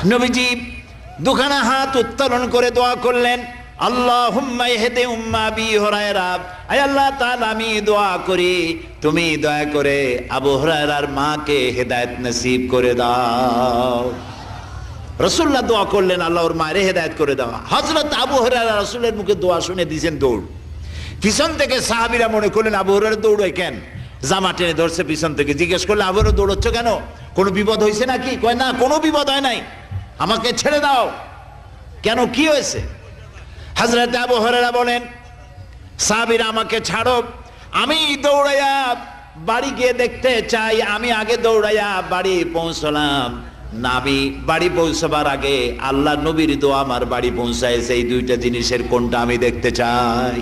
নবীজি দুখানা হাত উত্তোলন করে দোয়া করলেন, আল্লাহুম্মা ইহদি উম্মা আবি হুরায়রা, আয় আল্লাহ তাআলা আমি দোয়া করি তুমি দয়া করে আবু হুরায়রার মাকে হেদায়েত নসিব করে দাও। রাসূলুল্লাহ দোয়া করলেন আল্লাহ ওর মায়ের হেদায়েত করে দাও। হযরত আবু হুরায়রা রাসূলের মুখে দোয়া শুনে দিয়েছেন দৌড়। পিছন থেকে সাহাবীরা মনে করলেন আবু হুরায়রা দৌড়ায় কেন, জামা টেনে ধরছে পিছন থেকে। জিজ্ঞেস করলে আবু হুরায়রা দৌড়চ্ছ কেন, কোনো বিপদ হয়েছে নাকি? কয় না, কোনো বিপদ হয় নাই, আমাকে ছেড়ে দাও। কেন, কি হয়েছে? হযরত আবু হুরায়রা বলেন, সাহাবীরা আমাকে ছাড়ো, আমি দৌড়াইয়া বাড়ি গিয়ে দেখতে চাই। আমি আগে দৌড়াইয়া বাড়ি পৌঁছলাম, নাবি বাড়ি পৌঁছবার আগে আল্লাহ নবীর দোয়া আমার বাড়ি পৌঁছায়। সেই দুইটা জিনিসের কোনটা আমি দেখতে চাই।